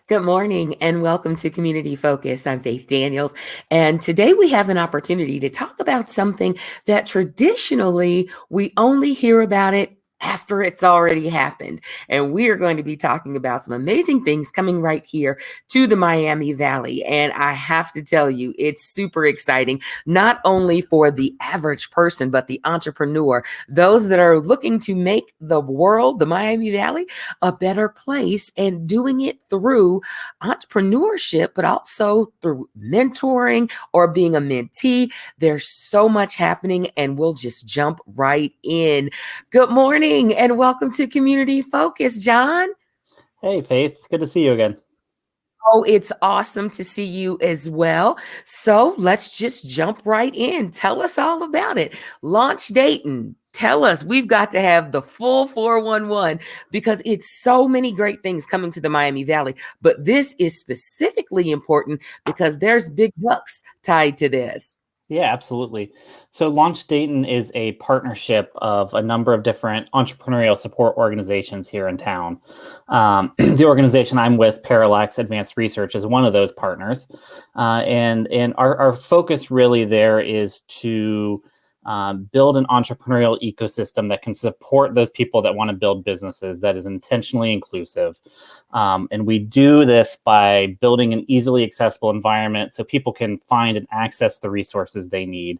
Good morning and welcome to Community Focus. I'm Faith Daniels, and today we have an opportunity to talk about something that traditionally we only hear about it after it's already happened. And we are going to be talking about some amazing things coming right here to the Miami Valley. And I have to tell you, it's super exciting, not only for the average person, but the entrepreneur, those that are looking to make the world, the Miami Valley, a better place and doing it through entrepreneurship, but also through mentoring or being a mentee. There's so much happening, and we'll just jump right in. Good morning and welcome to Community Focus, John. Hey, Faith. Good to see you again. Oh, it's awesome to see you as well. So let's just jump right in. Tell us all about it. Launch Dayton. Tell us, we've got to have the full 411 because it's so many great things coming to the Miami Valley. But this is specifically important because there's big bucks tied to this. Yeah, absolutely. So Launch Dayton is a partnership of a number of different entrepreneurial support organizations here in town. The organization I'm with, Parallax Advanced Research, is one of those partners. And our focus really there is to build an entrepreneurial ecosystem that can support those people that want to build businesses that is intentionally inclusive. And we do this by building an easily accessible environment so people can find and access the resources they need,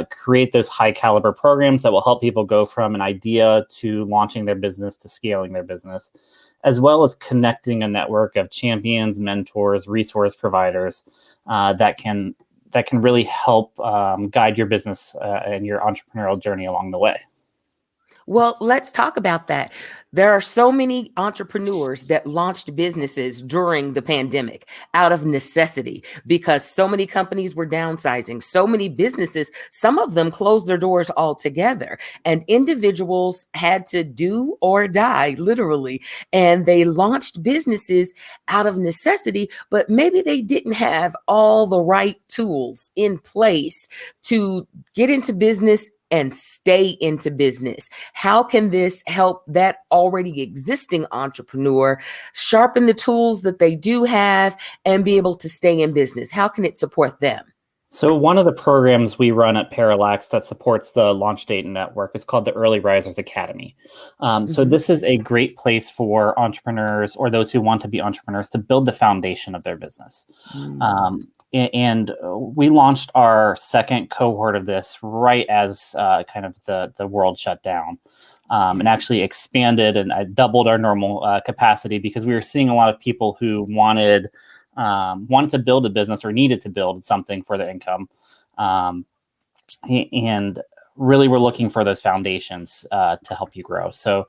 create those high caliber programs that will help people go from an idea to launching their business to scaling their business, as well as connecting a network of champions, mentors, resource providers that can really help guide your business and your entrepreneurial journey along the way. Well, let's talk about that. There are so many entrepreneurs that launched businesses during the pandemic out of necessity because so many companies were downsizing. So many businesses, some of them closed their doors altogether, and individuals had to do or die, literally. And they launched businesses out of necessity, but maybe they didn't have all the right tools in place to get into business and stay into business. How can this help that already existing entrepreneur sharpen the tools that they do have and be able to stay in business? How can it support them? So one of the programs we run at Parallax that supports the Launch Dayton network is called the Early Risers Academy. So this is a great place for entrepreneurs or those who want to be entrepreneurs to build the foundation of their business. And we launched our second cohort of this right as kind of the world shut down. And actually expanded and doubled our normal capacity because we were seeing a lot of people who wanted to build a business or needed to build something for their income. And really we're looking for those foundations to help you grow. So,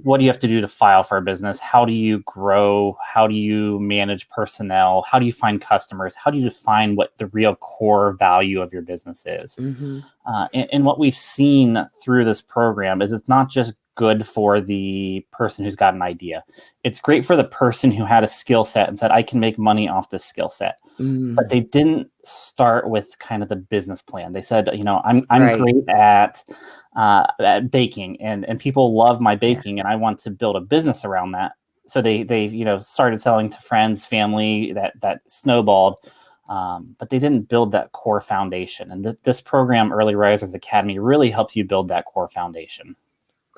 what do you have to do to file for a business? How do you grow? How do you manage personnel? How do you find customers? How do you define what the real core value of your business is? And what we've seen through this program is it's not just good for the person who's got an idea. It's great for the person who had a skill set and said, I can make money off this skill set. But they didn't start with kind of the business plan. They said, I'm Right. great at baking and people love my baking and I want to build a business around that. So they started selling to friends, family, that snowballed. But they didn't build that core foundation. And this program, Early Risers Academy, really helps you build that core foundation.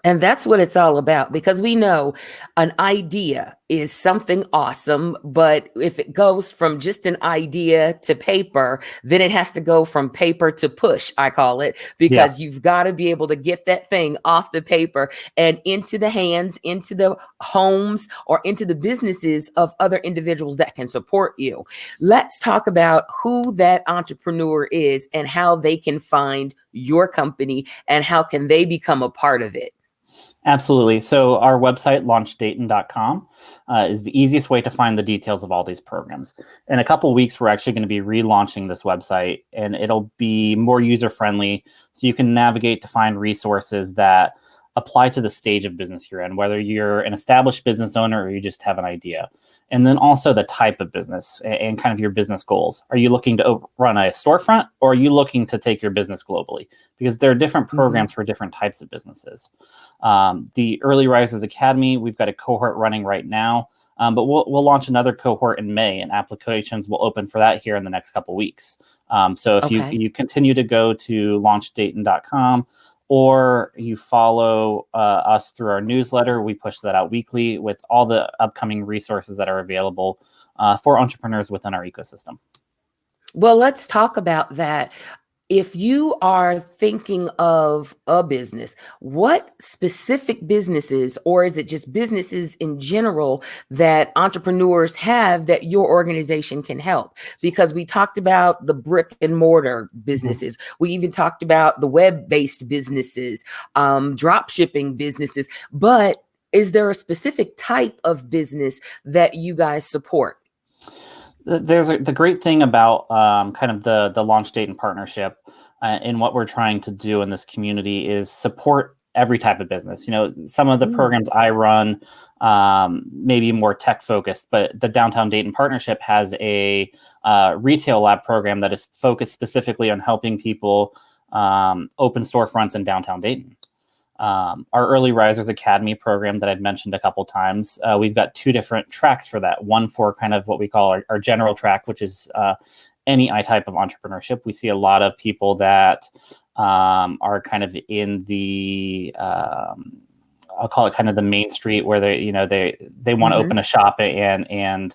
And that's what it's all about, because we know an idea is something awesome, but if it goes from just an idea to paper, then it has to go from paper to push, I call it, because you've got to be able to get that thing off the paper and into the hands, into the homes, or into the businesses of other individuals that can support you. Let's talk about who that entrepreneur is and how they can find your company and how can they become a part of it. Absolutely. So our website, launchdayton.com, is the easiest way to find the details of all these programs. In a couple of weeks, we're actually going to be relaunching this website, and it'll be more user-friendly, so you can navigate to find resources that apply to the stage of business you're in, whether you're an established business owner or you just have an idea. And then also the type of business and kind of your business goals. Are you looking to run a storefront, or are you looking to take your business globally? Because there are different programs for different types of businesses. The Early Risers Academy, we've got a cohort running right now But we'll launch another cohort in May, and applications will open for that here in the next couple weeks. So if Okay. you continue to go to launchdayton.com, or you follow us through our newsletter, we push that out weekly with all the upcoming resources that are available for entrepreneurs within our ecosystem. Well, let's talk about that. If you are thinking of a business, what specific businesses, or is it just businesses in general, that entrepreneurs have that your organization can help? Because we talked about the brick and mortar businesses. We even talked about the web-based businesses, drop shipping businesses. But is there a specific type of business that you guys support? The great thing about kind of the Launch Dayton partnership and what we're trying to do in this community is support every type of business. Some of the programs I run maybe more tech focused, but the Downtown Dayton partnership has a retail lab program that is focused specifically on helping people open storefronts in downtown Dayton. Our Early Risers Academy program that I've mentioned a couple times, we've got 2 different tracks for that. One for kind of what we call our general track, which is any type of entrepreneurship. We see a lot of people that are kind of in the I'll call it kind of the main street, where they want to open a shop and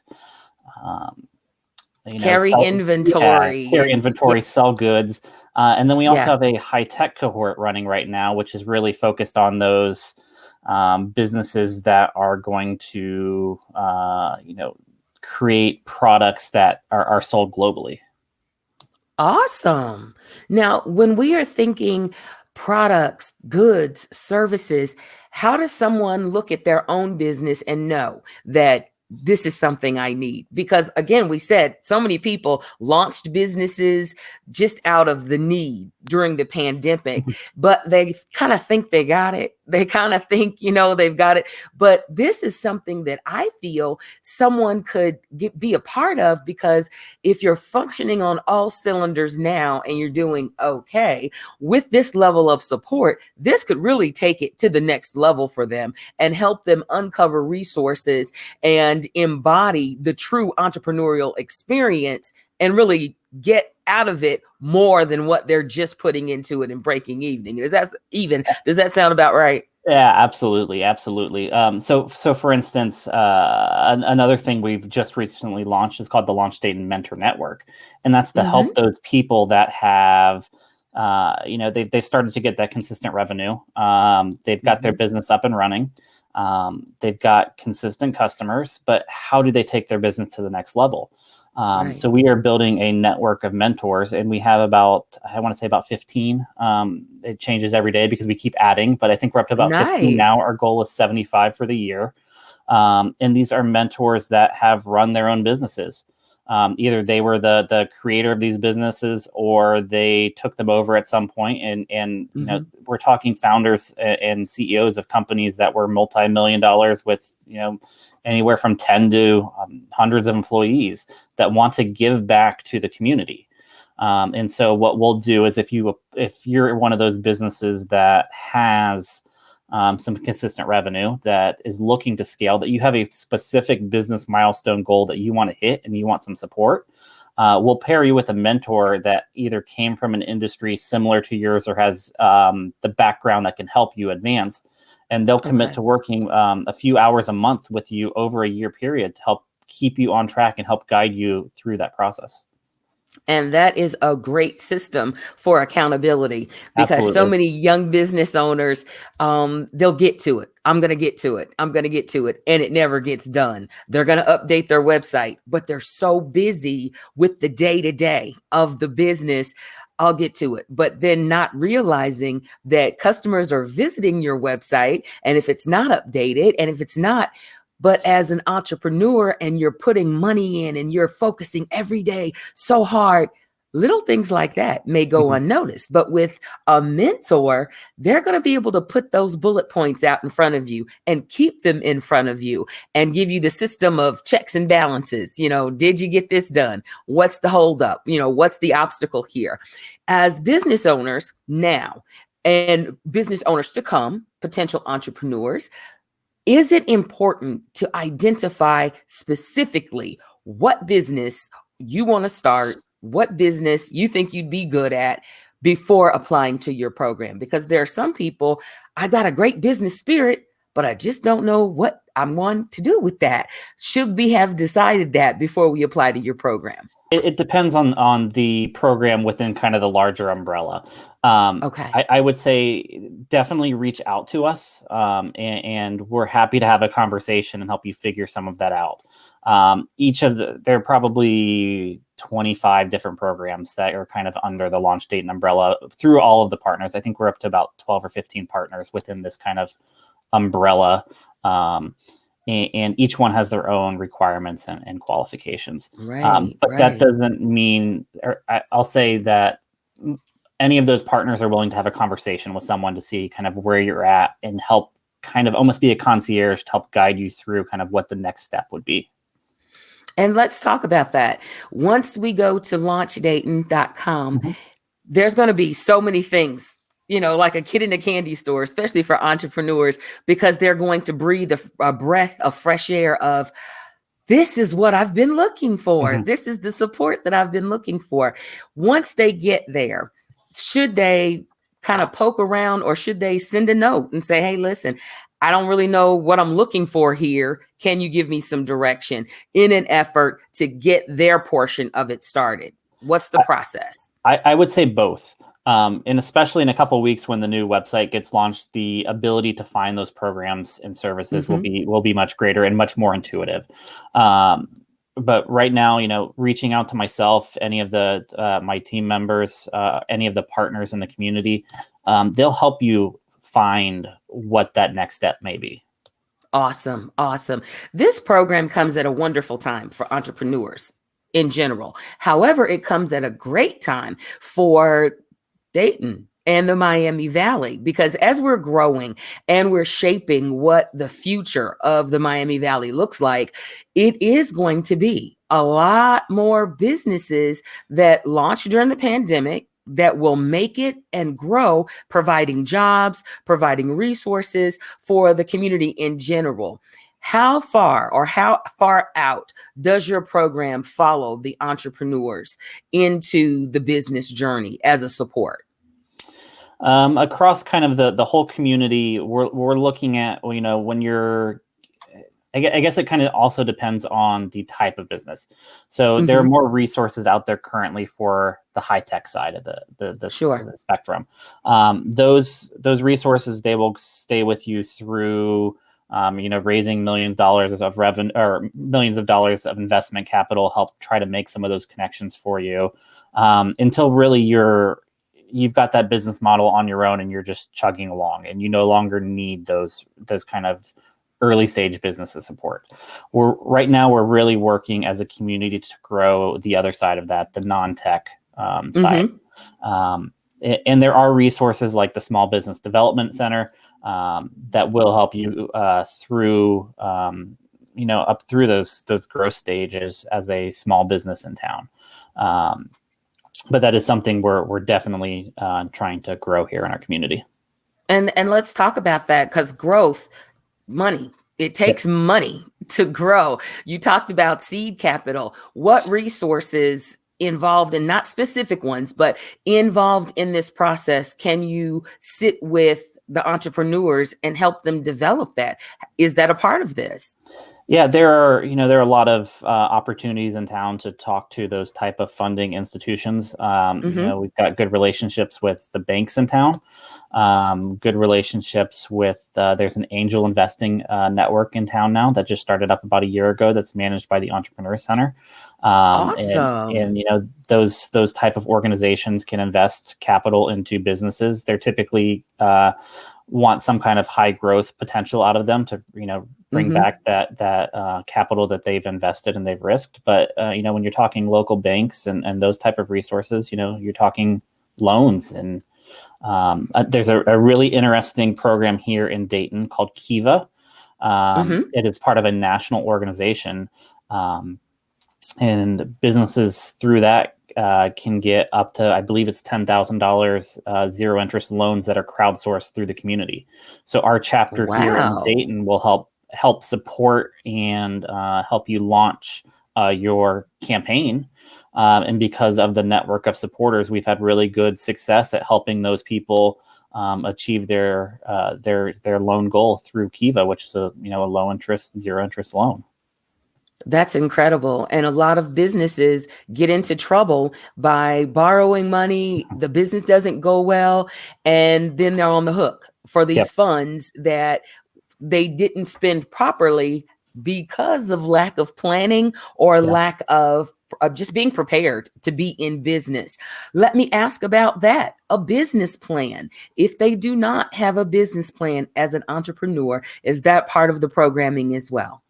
Carry inventory. carry inventory, sell goods. And then we also Yeah. have a high tech cohort running right now, which is really focused on those businesses that are going to, create products that are sold globally. Awesome. Now, when we are thinking products, goods, services, how does someone look at their own business and know that this is something I need? Because again, we said so many people launched businesses just out of the need during the pandemic, but they kind of think they got it. They kind of think, they've got it. But this is something that I feel someone could be a part of, because if you're functioning on all cylinders now and you're doing okay with this level of support, this could really take it to the next level for them and help them uncover resources and embody the true entrepreneurial experience and really get out of it more than what they're just putting into it and breaking even. Does that sound about right? Yeah, absolutely. So for instance, another thing we've just recently launched is called the Launch Dayton Mentor Network, and that's to help those people that have, they've started to get that consistent revenue. They've got their business up and running. They've got consistent customers, but how do they take their business to the next level? So we are building a network of mentors, and we have about 15. It changes every day because we keep adding, but I think we're up to about 15 now. Our goal is 75 for the year. And these are mentors that have run their own businesses. Either they were the creator of these businesses, or they took them over at some point. And we're talking founders and CEOs of companies that were multi-million dollars with, anywhere from 10 to hundreds of employees that want to give back to the community. And so what we'll do is if you're one of those businesses that has some consistent revenue, that is looking to scale, that you have a specific business milestone goal that you want to hit and you want some support, we'll pair you with a mentor that either came from an industry similar to yours or has the background that can help you advance. And they'll commit to working a few hours a month with you over a year period to help keep you on track and help guide you through that process. And that is a great system for accountability, because so many young business owners, they'll get to it. I'm going to get to it. And it never gets done. They're going to update their website, but they're so busy with the day-to-day of the business. I'll get to it, but then not realizing that customers are visiting your website. And if it's not updated, and if it's not, but as an entrepreneur and you're putting money in and you're focusing every day so hard, little things like that may go unnoticed. But with a mentor, they're going to be able to put those bullet points out in front of you and keep them in front of you and give you the system of checks and balances. Did you get this done? What's the holdup? What's the obstacle here? As business owners now and business owners to come, potential entrepreneurs, Is it important to identify specifically what business you want to start, what business you think you'd be good at before applying to your program? Because there are some people, I got a great business spirit, but I just don't know what I'm going to do with that. Should we have decided that before we apply to your program? It depends on the program within kind of the larger umbrella. Okay. I would say definitely reach out to us, and we're happy to have a conversation and help you figure some of that out. There are probably 25 different programs that are kind of under the Launch Dayton umbrella through all of the partners. I think we're up to about 12 or 15 partners within this kind of umbrella. And each one has their own requirements and qualifications. Right, But that right. doesn't mean, I'll say that any of those partners are willing to have a conversation with someone to see kind of where you're at and help kind of almost be a concierge to help guide you through kind of what the next step would be. And let's talk about that. Once we go to launchdayton.com, Mm-hmm. there's going to be so many things, like a kid in a candy store, especially for entrepreneurs, because they're going to breathe a breath of fresh air of, this is what I've been looking for. Mm-hmm. This is the support that I've been looking for. Once they get there, should they kind of poke around, or should they send a note and say, hey, listen, I don't really know what I'm looking for here. Can you give me some direction, in an effort to get their portion of it started? What's the process? I would say both. And especially in a couple of weeks when the new website gets launched, the ability to find those programs and services will be much greater and much more intuitive. But right now, reaching out to myself, any of my team members, any of the partners in the community, they'll help you find what that next step may be. Awesome. Awesome. This program comes at a wonderful time for entrepreneurs in general. However, it comes at a great time for Dayton and the Miami Valley, because as we're growing and we're shaping what the future of the Miami Valley looks like, it is going to be a lot more businesses that launched during the pandemic that will make it and grow, providing jobs, providing resources for the community in general. How far out does your program follow the entrepreneurs into the business journey as a support? Across kind of the whole community, we're looking at, when you're, I guess it kind of also depends on the type of business. So there are more resources out there currently for the high tech side of the spectrum. Those resources, they will stay with you through, raising millions of dollars of investment capital, help try to make some of those connections for you, until really you've got that business model on your own and you're just chugging along and you no longer need those kind of early stage businesses support. Right now we're really working as a community to grow the other side of that, the non-tech side. And there are resources like the Small Business Development Center that will help you through, up through those growth stages as a small business in town. But that is something we're definitely trying to grow here in our community. And let's talk about that, because growth, money. It takes money to grow. You talked about seed capital. What resources involved, and not specific ones, but involved in this process, can you sit with the entrepreneurs and help them develop that? Is that a part of this? Yeah, there are a lot of opportunities in town to talk to those type of funding institutions. We've got good relationships with the banks in town, good relationships with, there's an angel investing network in town now that just started up about a year ago that's managed by the Entrepreneur Center. Awesome. And those type of organizations can invest capital into businesses. They're typically want some kind of high growth potential out of them to bring back that capital that they've invested and they've risked. But when you're talking local banks and those type of resources, you're talking loans. And there's a really interesting program here in Dayton called Kiva. It is part of a national organization, and businesses through that can get up to, I believe it's $10,000 zero interest loans that are crowdsourced through the community. So our chapter here in Dayton will help help support and help you launch your campaign. And because of the network of supporters, we've had really good success at helping those people achieve their loan goal through Kiva, which is a low interest, zero interest loan. That's incredible. And a lot of businesses get into trouble by borrowing money. The business doesn't go well, and then they're on the hook for these Yep. funds that they didn't spend properly because of lack of planning or lack of just being prepared to be in business. Let me ask about that. A business plan. If they do not have a business plan as an entrepreneur, is that part of the programming as well?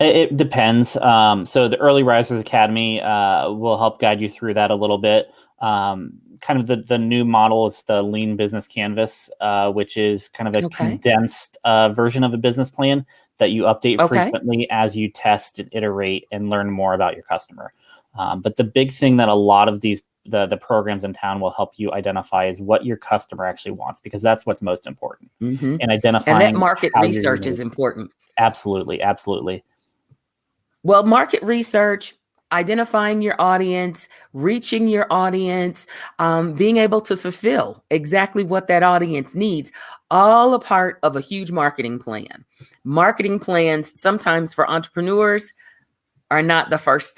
It depends. So the Early Risers Academy will help guide you through that a little bit. Kind of the new model is the Lean Business Canvas, which is kind of a condensed version of a business plan that you update frequently as you test and iterate and learn more about your customer. But the big thing that a lot of these the programs in town will help you identify is what your customer actually wants, because that's what's most important. And identifying and that market research is important. Absolutely. Well, market research, identifying your audience, reaching your audience, being able to fulfill exactly what that audience needs, all a part of a huge marketing plan. Marketing plans, sometimes for entrepreneurs, are not the first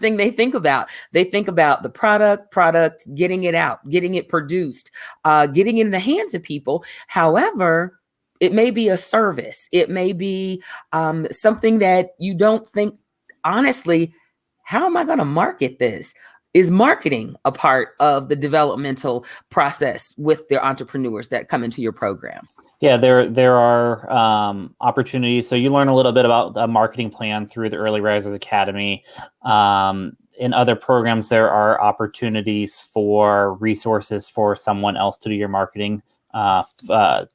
thing they think about. They think about the product, getting it out, getting it produced, getting it in the hands of people. However, it may be a service. It may be something that you don't think, honestly, how am I going to market this? Is marketing a part of the developmental process with the entrepreneurs that come into your program? Yeah, there are opportunities. So you learn a little bit about a marketing plan through the Early Risers Academy. In other programs, there are opportunities for resources for someone else to do your marketing as a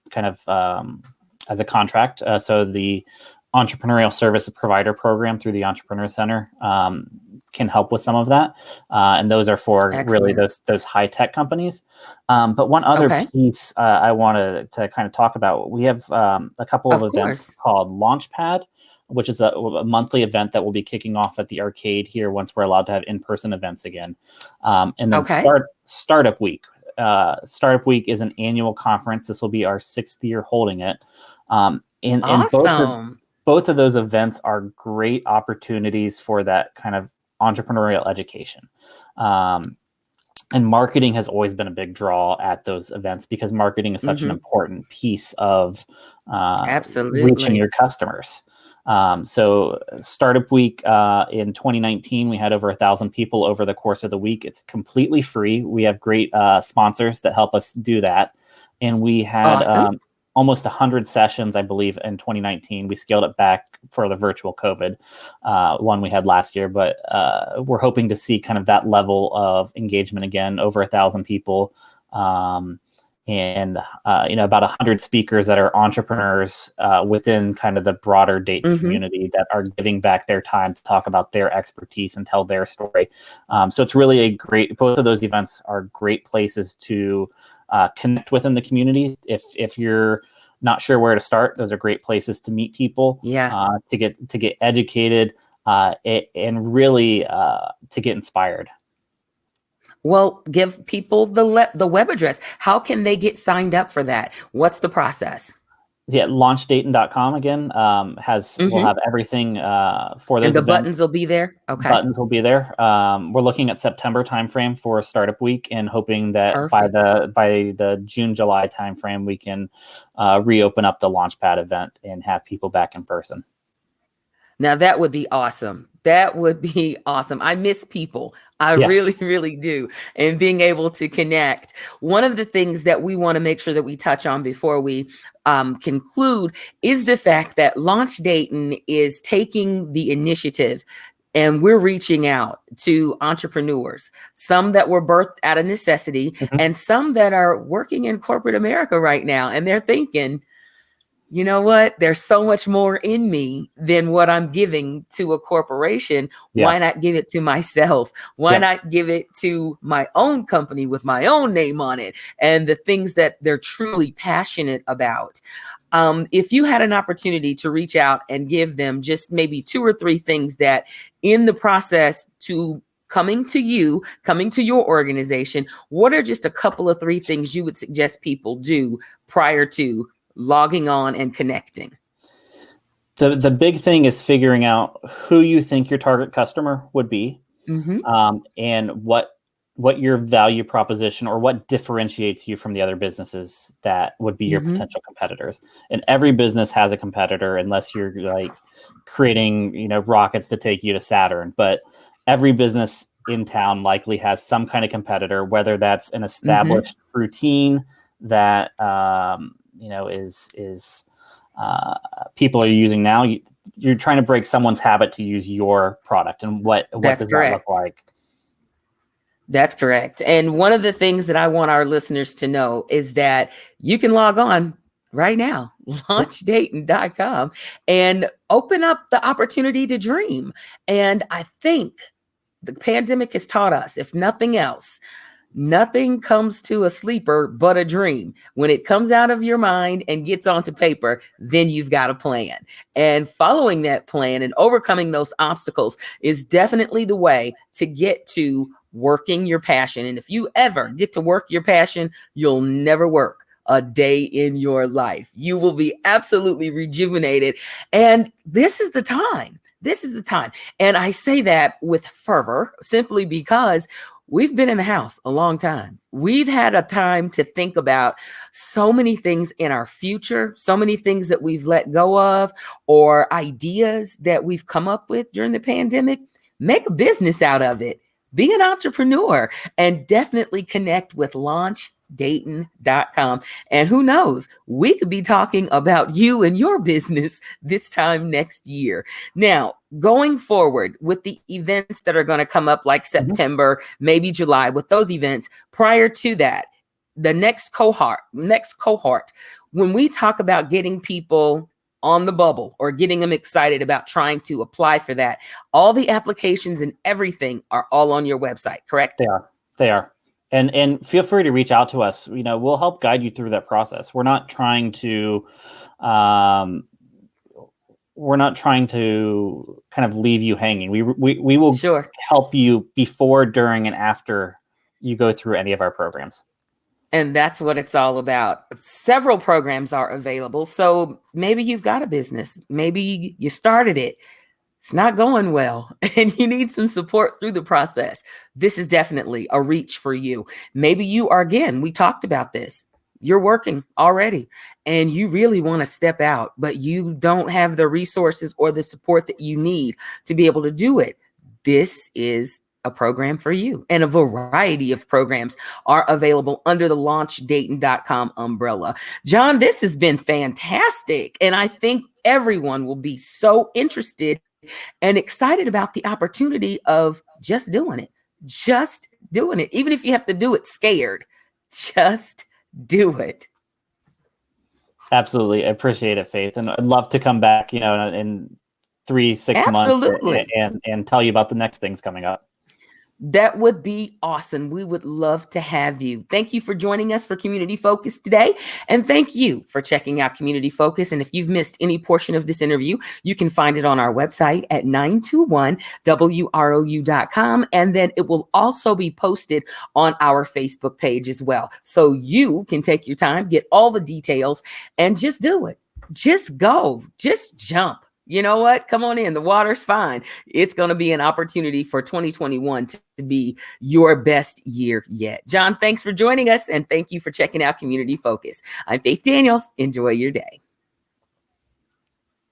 contract. So the Entrepreneurial Service Provider Program through the Entrepreneur Center can help with some of that. And those are for really those high-tech companies. But one other piece I wanted to kind of talk about, we have a couple of events called Launchpad, which is a monthly event that will be kicking off at the arcade here once we're allowed to have in-person events again. And then Startup Week. Startup Week is an annual conference. This will be our 6th year holding it. And both of those events are great opportunities for that kind of entrepreneurial education. And marketing has always been a big draw at those events because marketing is such an important piece of reaching your customers. So Startup Week in 2019, we had over 1,000 people over the course of the week. It's completely free. We have great sponsors that help us do that. And we had almost 100 sessions, I believe, in 2019. We scaled it back for the virtual COVID one we had last year, but we're hoping to see kind of that level of engagement again, over 1,000 people. And about 100 speakers that are entrepreneurs within kind of the broader Dayton community that are giving back their time to talk about their expertise and tell their story. So it's really both of those events are great places to connect within the community. If you're not sure where to start, those are great places to meet people, to get educated, and really to get inspired. Well, give people the web address. How can they get signed up for that? What's the process? Yeah, launchdayton.com again will have everything for those and the events. Buttons will be there. Okay. Buttons will be there. We're looking at September timeframe for Startup Week and hoping that by the June-July timeframe we can reopen up the Launchpad event and have people back in person. Now that would be awesome. That would be awesome. I miss people. I really, really do. And being able to connect. One of the things that we want to make sure that we touch on before we conclude is the fact that Launch Dayton is taking the initiative and we're reaching out to entrepreneurs, some that were birthed out of necessity and some that are working in corporate America right now. And they're thinking, you know what? There's so much more in me than what I'm giving to a corporation. Why not give it to myself? Why not give it to my own company with my own name on it and the things that they're truly passionate about? If you had an opportunity to reach out and give them just maybe 2 or 3 things that in the process to coming to you, coming to your organization, what are just a couple of 3 things you would suggest people do prior to logging on and connecting? The big thing is figuring out who you think your target customer would be, Mm-hmm. and what your value proposition or what differentiates you from the other businesses that would be your Mm-hmm. potential competitors. And every business has a competitor, unless you're like creating, rockets to take you to Saturn. But every business in town likely has some kind of competitor, whether that's an Mm-hmm. established routine that is people are using now. You're trying to break someone's habit to use your product, and what That's does that look correct. like? That's correct. And one of the things that I want our listeners to know is that you can log on right now, launchdayton.com, and open up the opportunity to dream. And I think the pandemic has taught us, if nothing else, nothing comes to a sleeper but a dream. When it comes out of your mind and gets onto paper, then you've got a plan. And following that plan and overcoming those obstacles is definitely the way to get to working your passion. And if you ever get to work your passion, you'll never work a day in your life. You will be absolutely rejuvenated. And this is the time. This is the time. And I say that with fervor simply because we've been in the house a long time. We've had a time to think about so many things in our future, so many things that we've let go of, or ideas that we've come up with during the pandemic. Make a business out of it. Be an entrepreneur and definitely connect with launchdayton.com. And who knows, we could be talking about you and your business this time next year. Now, going forward with the events that are going to come up like September, maybe July, with those events, prior to that, the next cohort, when we talk about getting people on the bubble or getting them excited about trying to apply for that, all the applications and everything are all on your website, correct? They are. And feel free to reach out to us. We'll help guide you through that process. We're not trying to kind of leave you hanging. We will help you before, during, and after you go through any of our programs. And that's what it's all about. Several programs are available. So maybe you've got a business. Maybe you started it. It's not going well and you need some support through the process. This is definitely a reach for you. Maybe you are, again, we talked about this. You're working already and you really want to step out, but you don't have the resources or the support that you need to be able to do it. This is a program for you, and a variety of programs are available under the launchdayton.com umbrella. John, this has been fantastic. And I think everyone will be so interested and excited about the opportunity of just doing it. Just doing it. Even if you have to do it scared, just do it. Absolutely. I appreciate it, Faith. And I'd love to come back, in 3-6 months and tell you about the next things coming up. That would be awesome. We would love to have you. Thank you for joining us for Community Focus today. And thank you for checking out Community Focus. And if you've missed any portion of this interview, you can find it on our website at 921WROU.com. And then it will also be posted on our Facebook page as well. So you can take your time, get all the details, and just do it. Just go. Just jump. You know what? Come on in. The water's fine. It's going to be an opportunity for 2021 to be your best year yet. John, thanks for joining us. And thank you for checking out Community Focus. I'm Faith Daniels. Enjoy your day.